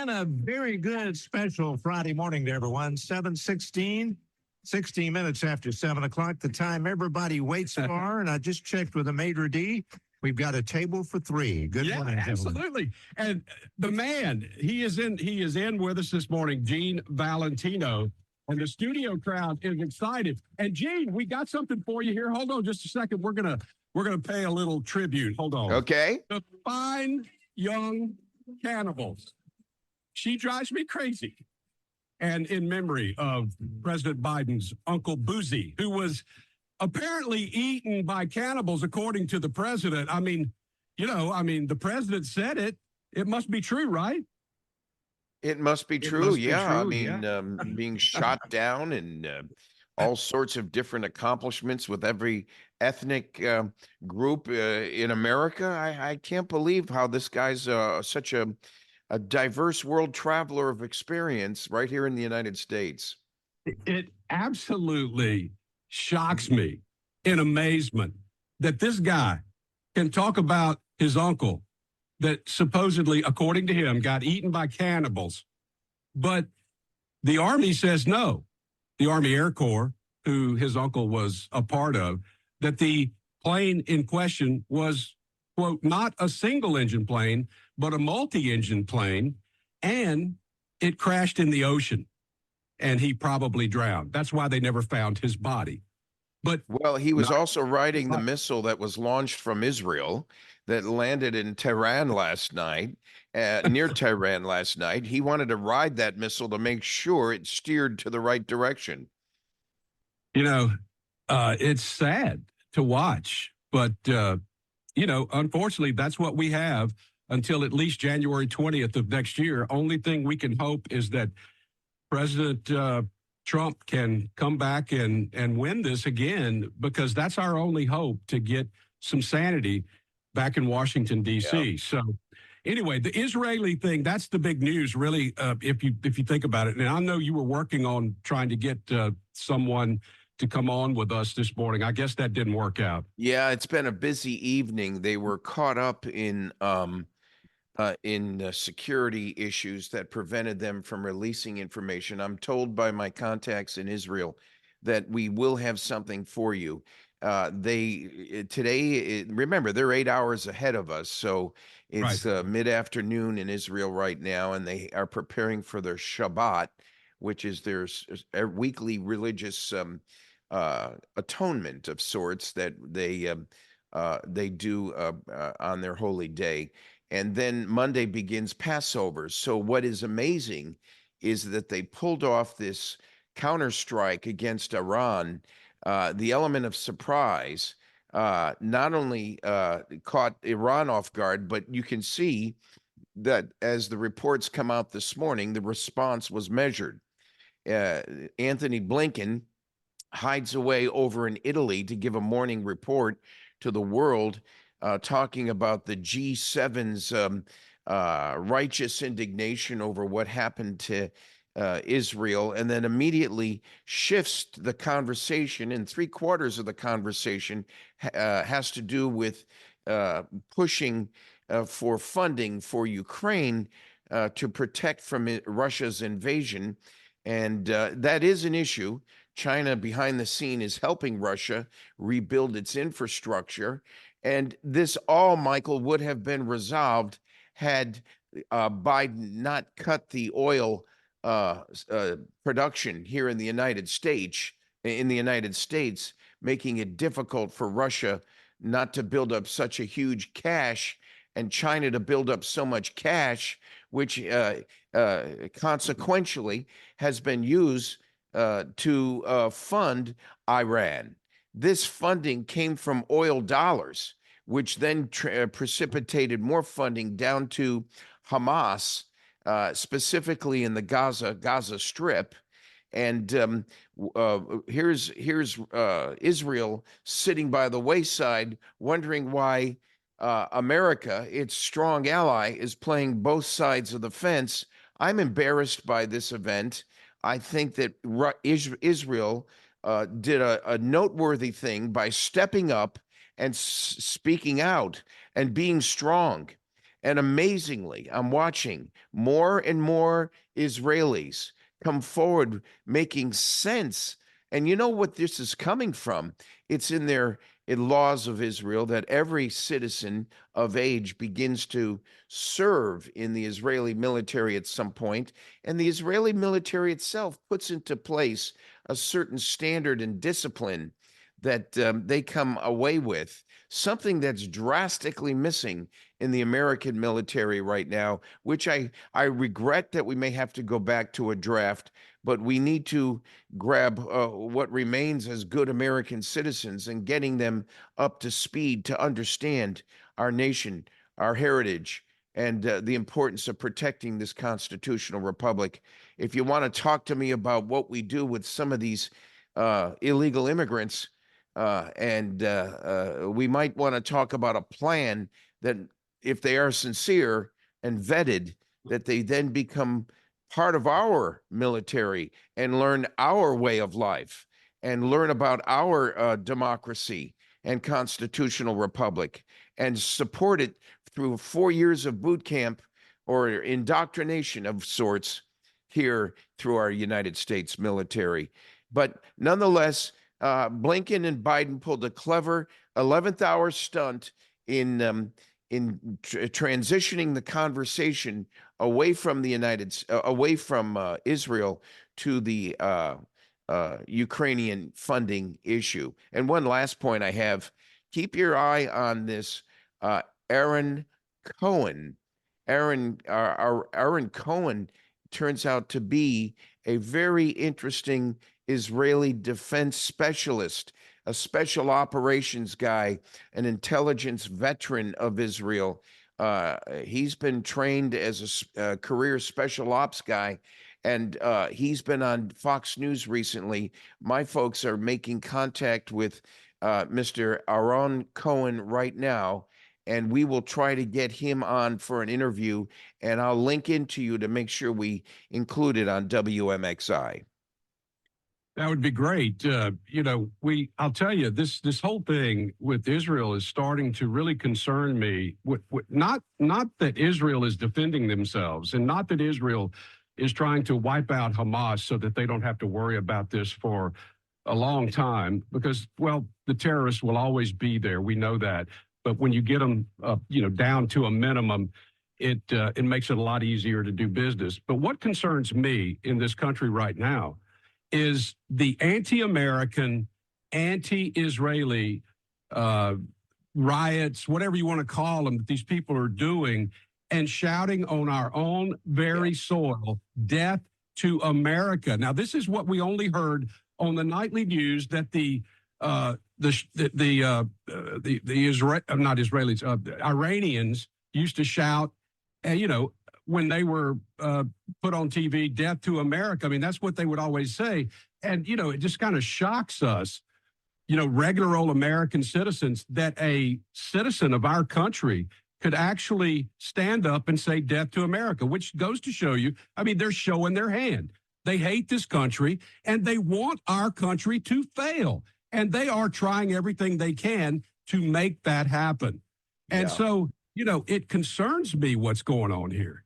And a very good special Friday morning to everyone. 7:16, 16 minutes after 7 o'clock, the time everybody waits for. And I just checked with the maitre d'. We've got a table for three. Good morning, gentlemen. Absolutely. And the man, he is in with us this morning, Gene Valentino. And the studio crowd is excited. And Gene, we got something for you here. Hold on just a second. We're gonna pay a little tribute. Hold on. Okay. The fine young cannibals. She drives me crazy. And in memory of President Biden's Uncle Boozy, who was apparently eaten by cannibals, according to the president. I mean, the president said it. It must be true, right? It must be true. Yeah. I mean, being shot down and all sorts of different accomplishments with every ethnic group in America. I can't believe how this guy's such a diverse world traveler of experience right here in the United States. It absolutely shocks me in amazement that this guy can talk about his uncle that supposedly, according to him, got eaten by cannibals. But the Army says no. The Army Air Corps, who his uncle was a part of, that the plane in question was, quote, not a single engine plane, but a multi-engine plane, and it crashed in the ocean, and he probably drowned. That's why they never found his body. But well, he was also riding the missile that was launched from Israel that landed in Tehran last night, near Tehran last night. He wanted to ride that missile to make sure it steered to the right direction. It's sad to watch, but, unfortunately, that's what we have until at least January 20th of next year. Only thing we can hope is that President Trump can come back and win this again, because that's our only hope to get some sanity back in Washington, D.C. Yeah. So anyway, the Israeli thing, that's the big news, really, if you think about it. And I know you were working on trying to get someone to come on with us this morning. I guess that didn't work out. Yeah, it's been a busy evening. They were caught up in security issues that prevented them from releasing information. I'm told by my contacts in Israel that we will have something for you. Remember, they're 8 hours ahead of us, so it's mid-afternoon in Israel right now, and they are preparing for their Shabbat, which is their weekly religious atonement of sorts that they do on their holy day. And then Monday begins Passover. So what is amazing is that they pulled off this counterstrike against Iran. The element of surprise not only caught Iran off guard, but you can see that as the reports come out this morning, the response was measured. Anthony Blinken hides away over in Italy to give a morning report to the world, talking about the G7's righteous indignation over what happened to Israel, and then immediately shifts the conversation, and 3/4 of the conversation has to do with pushing for funding for Ukraine to protect from Russia's invasion. And that is an issue. China behind the scene is helping Russia rebuild its infrastructure. And this all, Michael, would have been resolved had Biden not cut the oil production here in the United States, making it difficult for Russia not to build up such a huge cache and China to build up so much cash, which consequentially has been used to fund Iran. This funding came from oil dollars, which then precipitated more funding down to Hamas, specifically in the Gaza Strip. And here's Israel sitting by the wayside, wondering why America, its strong ally, is playing both sides of the fence. I'm embarrassed by this event. I think that Israel did a noteworthy thing by stepping up and speaking out and being strong. And amazingly, I'm watching more and more Israelis come forward making sense. And you know what this is coming from? It's in their laws of Israel that every citizen of age begins to serve in the Israeli military at some point, and the Israeli military itself puts into place a certain standard and discipline that they come away with, something that's drastically missing in the American military right now, which I regret that we may have to go back to a draft, but we need to grab what remains as good American citizens and getting them up to speed to understand our nation, our heritage, and the importance of protecting this constitutional republic. If you want to talk to me about what we do with some of these illegal immigrants, and we might want to talk about a plan that, if they are sincere and vetted, that they then become part of our military and learn our way of life and learn about our democracy and constitutional republic and support it through 4 years of boot camp or indoctrination of sorts here through our United States military. But nonetheless, Blinken and Biden pulled a clever 11th hour stunt in transitioning the conversation away from Israel to the Ukrainian funding issue. And one last point I have: keep your eye on this Aaron Cohen. Aaron Cohen turns out to be a very interesting Israeli defense specialist, a special operations guy, an intelligence veteran of Israel. He's been trained as a career special ops guy, and he's been on Fox News recently. My folks are making contact with Mr. Aaron Cohen right now, and we will try to get him on for an interview, and I'll link into you to make sure we include it on WMXI. That would be great. I'll tell you, this whole thing with Israel is starting to really concern me. Not that Israel is defending themselves, and not that Israel is trying to wipe out Hamas so that they don't have to worry about this for a long time, because, well, the terrorists will always be there. We know that. But when you get them, down to a minimum, it makes it a lot easier to do business. But what concerns me in this country right now is the anti-American, anti-Israeli riots, whatever you want to call them, that these people are doing, and shouting on our own very soil, death to America. Now, this is what we only heard on the nightly news, that the Iranians used to shout, when they were put on TV, death to America. I mean, that's what they would always say. And, it just kind of shocks us, regular old American citizens, that a citizen of our country could actually stand up and say death to America, which goes to show you, I mean, they're showing their hand. They hate this country, and they want our country to fail. And they are trying everything they can to make that happen. And so, it concerns me what's going on here.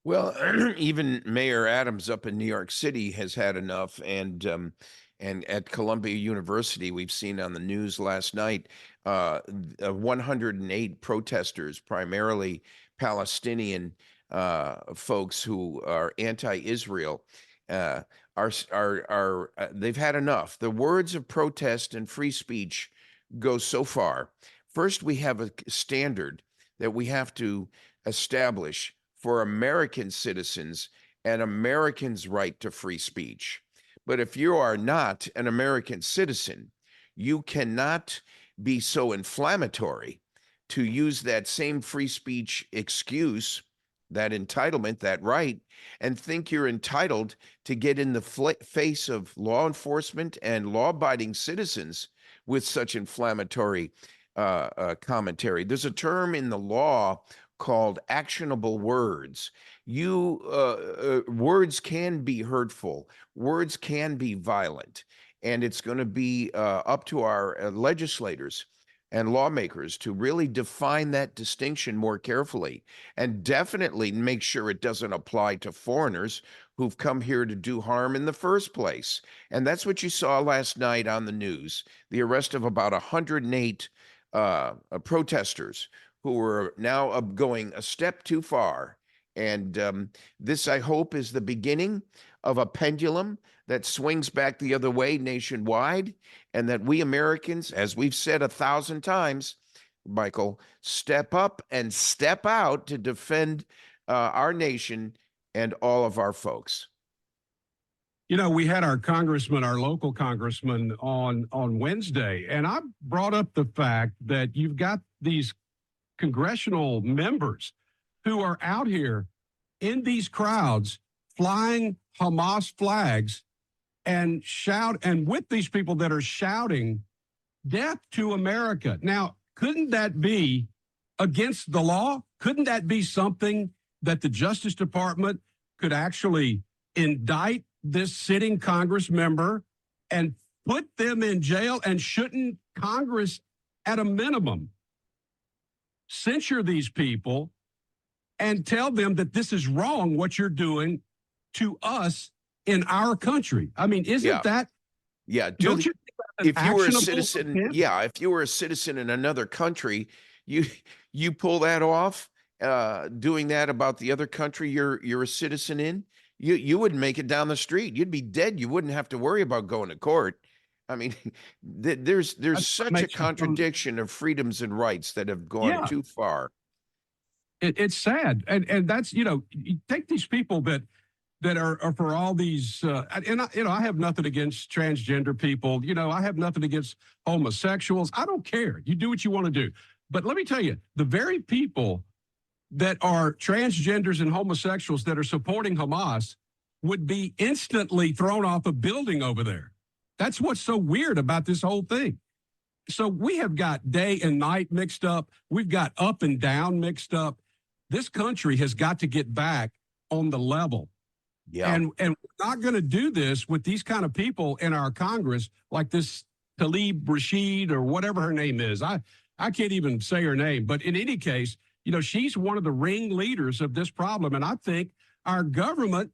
Well, even Mayor Adams up in New York City has had enough, and at Columbia University, we've seen on the news last night, 108 protesters, primarily Palestinian folks who are anti-Israel, they've had enough. The words of protest and free speech go so far. First, we have a standard that we have to establish for American citizens and Americans' right to free speech. But if you are not an American citizen, you cannot be so inflammatory to use that same free speech excuse, that entitlement, that right, and think you're entitled to get in the face of law enforcement and law-abiding citizens with such inflammatory commentary. There's a term in the law called actionable words. Words can be hurtful. Words can be violent. And it's going to be up to our legislators and lawmakers to really define that distinction more carefully and definitely make sure it doesn't apply to foreigners who've come here to do harm in the first place. And that's what you saw last night on the news, the arrest of about 108 protesters who were now going a step too far. And this, I hope, is the beginning of a pendulum that swings back the other way nationwide, and that we Americans, as we've said 1,000 times, Michael, step up and step out to defend our nation and all of our folks. You know, we had our congressman, our local congressman on Wednesday, and I brought up the fact that you've got these congressional members who are out here in these crowds flying Hamas flags and with these people that are shouting death to America. Now, couldn't that be against the law? Couldn't that be something that the Justice Department could actually indict this sitting Congress member and put them in jail? And shouldn't Congress, at a minimum, censure these people and tell them that this is wrong, what you're doing to us in our country? I mean, isn't that? Yeah. Don't you think if you were a citizen, if you were a citizen in another country, you pull that off, doing that about the other country you're a citizen in, you wouldn't make it down the street. You'd be dead. You wouldn't have to worry about going to court. I mean, there's such a contradiction of freedoms and rights that have gone too far. It's sad, and that's, you take these people that are for all these, I have nothing against transgender people. I have nothing against homosexuals. I don't care. You do what you want to do. But let me tell you, the very people that are transgenders and homosexuals that are supporting Hamas would be instantly thrown off a building over there. That's what's so weird about this whole thing. So we have got day and night mixed up. We've got up and down mixed up. This country has got to get back on the level. Yeah. And we're not going to do this with these kind of people in our Congress, like this Talib Rashid or whatever her name is. I can't even say her name. But in any case, she's one of the ringleaders of this problem. And I think our government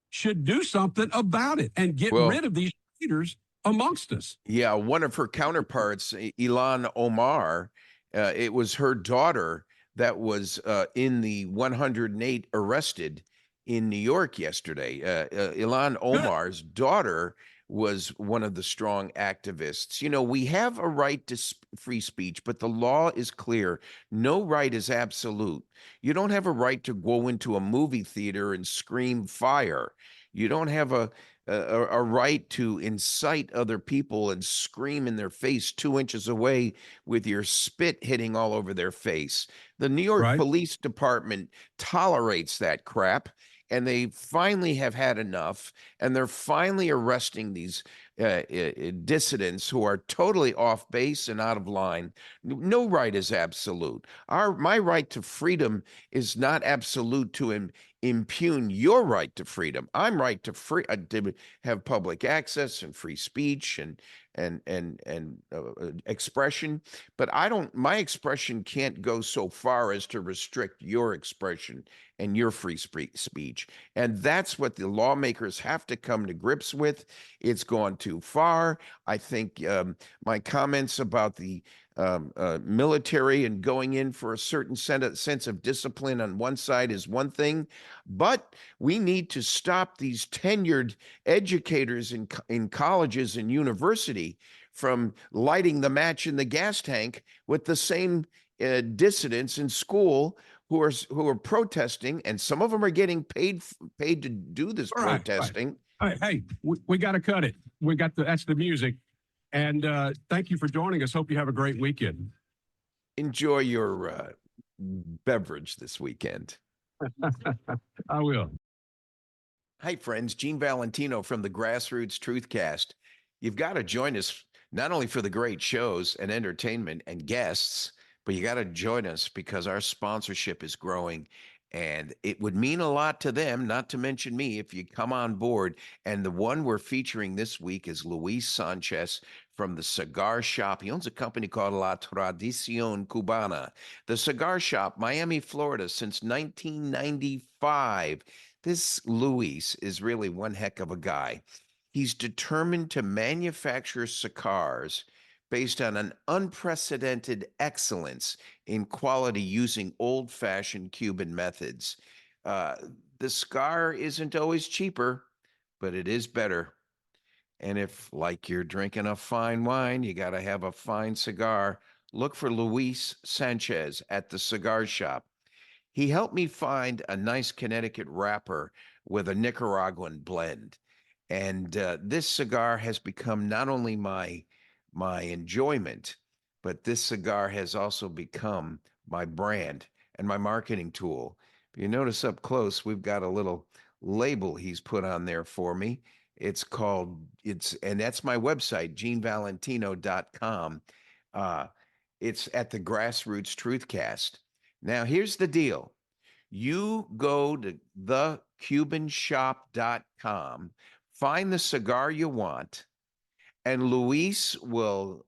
should do something about it and get rid of these leaders amongst us. Yeah, one of her counterparts, Ilhan Omar, it was her daughter that was in the 108 arrested in New York yesterday. Ilhan Omar's daughter was one of the strong activists. We have a right to free speech, but the law is clear. No right is absolute. You don't have a right to go into a movie theater and scream fire. You don't have a right to incite other people and scream in their face 2 inches away with your spit hitting all over their face. The New York Police Department tolerates that crap, and they finally have had enough, and they're finally arresting these dissidents who are totally off base and out of line. No right is absolute. My right to freedom is not absolute to impugn your right to freedom. I'm right to have public access and free speech and expression, but my expression can't go so far as to restrict your expression and your free speech. And that's what the lawmakers have to come to grips with. It's gone too far. I think my comments about the military and going in for a certain sense of discipline on one side is one thing, but we need to stop these tenured educators in colleges and university from lighting the match in the gas tank with the same dissidents in school who are protesting, and some of them are getting paid to do this protesting. Right. Hey, we got to cut it. That's the music. And thank you for joining us. Hope you have a great weekend. Enjoy your beverage this weekend. I will. Hi, friends. Gene Valentino from the Grassroots Truthcast. You've got to join us not only for the great shows and entertainment and guests, but you got to join us because our sponsorship is growing. And it would mean a lot to them, not to mention me, if you come on board. And the one we're featuring this week is Luis Sanchez from the cigar shop. He owns a company called La Tradicion Cubana. The cigar shop, Miami, Florida, since 1995. This Luis is really one heck of a guy. He's determined to manufacture cigars based on an unprecedented excellence in quality using old-fashioned Cuban methods. The cigar isn't always cheaper, but it is better. And if, like you're drinking a fine wine, you got to have a fine cigar, look for Luis Sanchez at the cigar shop. He helped me find a nice Connecticut wrapper with a Nicaraguan blend. And this cigar has become not only my enjoyment, but this cigar has also become my brand and my marketing tool. If you notice up close, we've got a little label he's put on there for me. And that's my website, genevalentino.com. It's at the Grassroots Truthcast. Now, here's the deal. You go to thecubanshop.com, find the cigar you want, and Luis will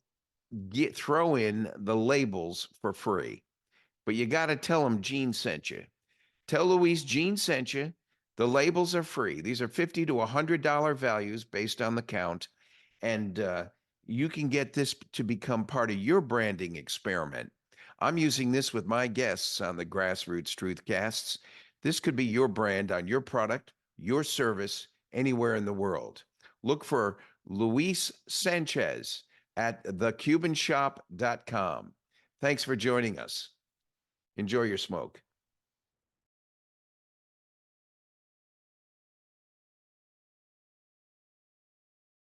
throw in the labels for free. But you got to tell him Gene sent you. Tell Luis Gene sent you. The labels are free. These are $50 to $100 values based on the count. And you can get this to become part of your branding experiment. I'm using this with my guests on the Grassroots Truthcasts. This could be your brand on your product, your service, anywhere in the world. Look for Luis Sanchez at thecubanshop.com. Thanks for joining us. Enjoy your smoke.